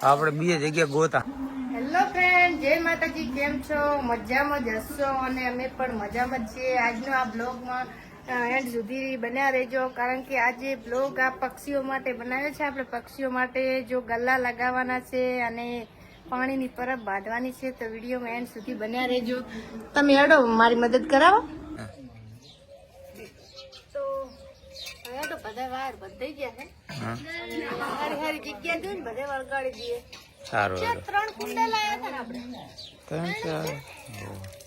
આપડે બીજે જગ્યા ગોતા. હેલો ફ્રેન્ડ, જય માતાજી. કેમ છો? મજામાં જ હશો અને અમે પણ મજામાં જ છીએ. આજનો આ બ્લોગમાં એન્ડ સુધી બન્યા રહેજો, કારણ કે આજે બ્લોગ આ પક્ષીઓ માટે બનાવ્યો છે. આપણે પક્ષીઓ માટે જો ગલ્લા લગાવવાના છે અને પાણીની પરબ બાંધવાની છે, તો વિડીયોમાં એન્ડ સુધી બન્યા રહેજો. તમે હેડો મારી મદદ કરાવો. તો હવે તો બધા વાર બધાઈ ગયા છે. હારી હારી જગ્યા જોઈને બધે વળગાડી દઈએ. સારું, 3 કુંડા લાયા હતા ને આપણે.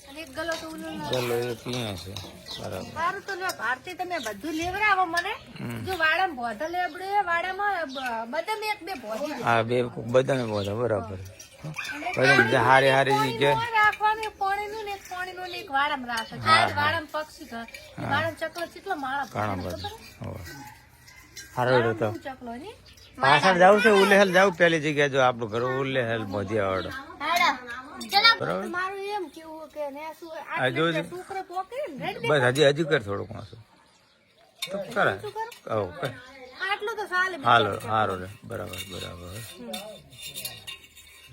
અને એક ગલો તો ગલો એ પીએ છે. બરાબર. સારું, તો ભારતી તમે બધું લેવડાવો મને. જો વાડામાં ભોધા લેબડે, વાડામાં બદામ એક બે ભોધી દે. હા, બે બદામ ભોધા. બરાબર. પછી હારી હારી જગ્યા રાખવાનું. પાણીનું ને પાણીનું ને એક વાડામાં રાખો. વાડામાં પક્ષી ઘર, વાડામાં ચકલો કેટલો માળા હારું તો ચકલો ની પાછળ જાવ છે. ઉલેહલ જાવ પેલી જગ્યા. જો આપણું ઘર ઉલેહલ મોધિયા વાળો. બરાબર. મારું એમ કેવું કે ને શું આ જોજો. છોકરો પોકે ને બસ હજી કર થોડુંક માસું તો કરાય. આટલું તો ચાલે. હાલો હારો રે. બરાબર બરાબર.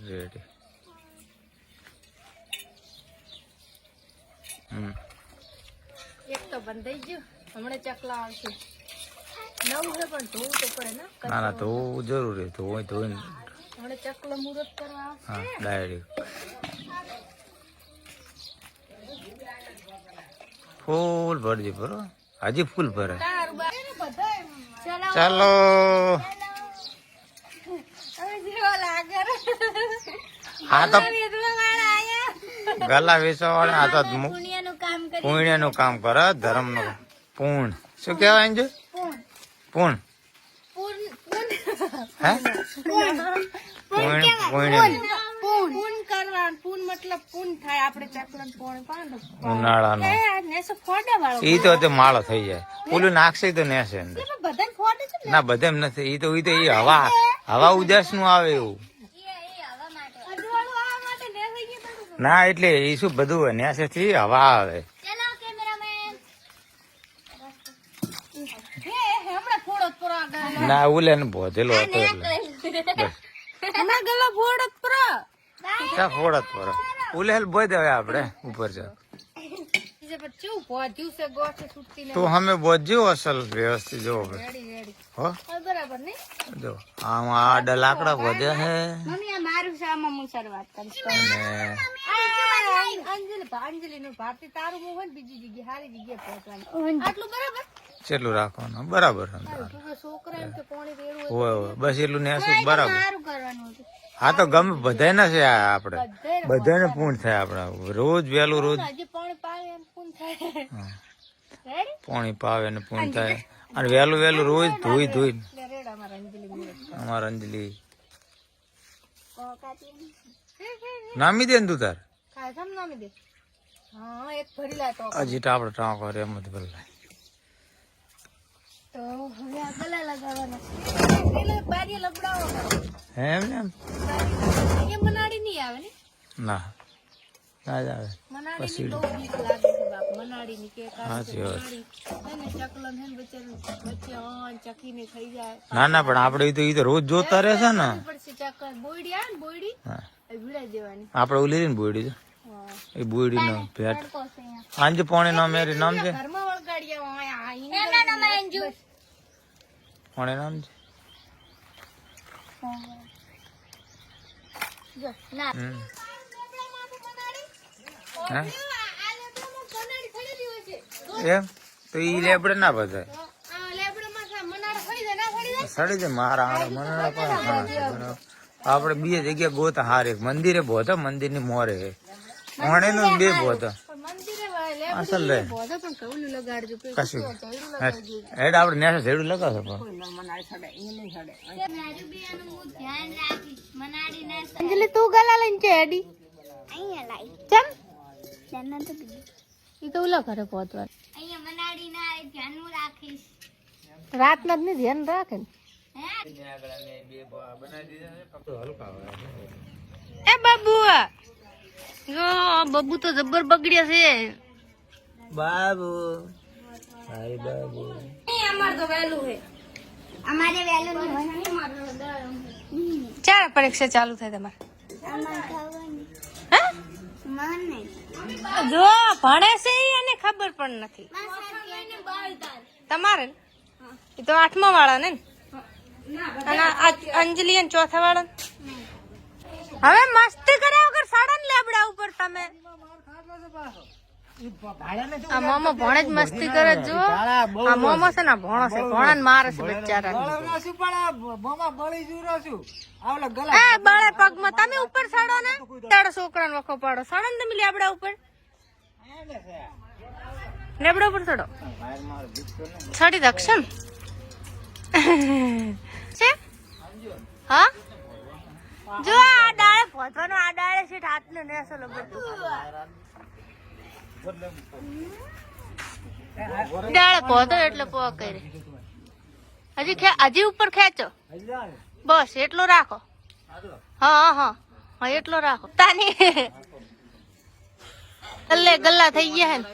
રેડી. એક તો બંધાઈ ગયું. હમણાં ચકલા આવશે. નવું છે પણ ધોવું તો પડે ને. ના ના ધોવું જરૂરી. ધોઈને હમણાં ચકલો મુહૂર્ત કરવા આવશે. હા, ડાયરેક્ટ ફૂલ ભરજી ભરો. હજી ફૂલ ભરે. ચાલો આ તો ગલા વેચવાવાળા. આ તો પુણ્યનું કામ કરે. ધર્મ નું પૂર્ણ. શું કેવાય છે? પૂર્ણ. હે? ઉનાળાનો ઈ તો તે માળો થઈ જાય. ઓલું નાખશે તો નેસે ના. બધે નથી. ઈ તો હવા ઉદાસ નું આવે એવું ના. એટલે એ શું બધું નેસે થી હવા આવે. ના ઉલે ને બોધેલો હતો એટલે ફોડત પર ઉલેલ બોય દેવે આપડે ઉપર છે. તો અમે બોધ્યું અસલ વ્યવસ્થિત. જો બરાબર ને. જો આમાં આડા લાકડા વધ્યા હે. મારું સામા હું શરૂઆત કરીશ. અંજલિ નું ભારતી તારું મોહ બીજી જગ્યાએ સારી જગ્યાએ પહોંચવાનું. આટલું બરાબર. કેટલું રાખવાનું? બરાબર. છોકરા એમ કે પાણી રેડવું હોય બસ એટલું નેસું. બરાબર. સારું કરવાનું હતું. હા તો ગમે બધા ના છે. આપડે બધાને પૂર્ણ થાય. આપડે રોજ વેલું રોજ પાણી પાવે ને પૂર્ણ થાય. અને વેલું વેલું રોજ ધોઈ અમારા અંજલિ નામી દે ને તું તાર. હજી આપડે ટાંકો રે એમ જ ભલે. તો હવે આ ગલા લગાવવાના છે. એમ મનાડી નહીં આવે ને. ના ના જ આવે. મનાડી ની બહુ બીક લાગે છે બાપ. મનાડી ની કે ચકી ને થઈ જાય. ના ના પણ આપડે ઈ તો રોજ જોતા રહેશે ને. બોયડી આવે ને બોયડી ભીડાઈ દેવાની. આપડે ઓલી ને બોયડી છે. એ બોયડી નો ભેટ આંજ પોણે નો મેરી નામ છે. ઘરમાં વળગાડ્યા પોણે નામ છે. એમ તો ઈ લેબડે ના બધાય સડી જાય. મારા મનાડા પણ આપડે બીજે જગ્યા ગોતા. હારે મંદિરે બોધા. મંદિર ની મોરે ઓણે નું બે બોધા અસલ રે. કશું હેડ આપડે નેસે ઝેડું લગાવશે પણ અંજલિ તું ગલા લઈને છે હેડી ચમ ઈ તો ઉલા ઘરે પહોંચવા રાત ના જ ને ધ્યાન રાખે ને. એ બાબુ જો બબુ તો જબર બગડ્યા છે. બાબુ હાય બાબુ અમાર તો વહેલું છે. અમારે વહેલું નહીં હોય. ચાર પરીક્ષા ચાલુ થાય તમારે? અમારે ખબર નહીં. હે? મને નહીં. જો ભણે છે ઈ એને ખબર પણ નથી. તમારે ને? એ તો 8મા વાળા ને. અને આ અંજલિ અને ચોથા વાળા ને? હવે મસ્તી કર્યા વગર સાડા ને લેબડા ઉપર તમે. આ મોમો ભણે જ મસ્તી કરે જ જો. આ મોમો છે ને ભણો છે, ભણાને મારે છે બિચારા. એ બળે પગમાં તમે ઉપર સાડો ને, તારો છોકરાને વખો પાડો. સાડો ને તમે લેબડા ઉપર, લેબડા ઉપર ચડો. ચડી દક્ષ છે. હા જો આ ડાળે પહોંચવાનો, આ ડાળે છે હાથને નેસો લગડતું. ડાળે પહોંચો એટલે પો કરે. હજી ઉપર ખેંચો, બસ એટલો રાખો. હા હા હા એટલો રાખો. તાની ગલ્લે ગલ્લા થઈ ગયા હે ને.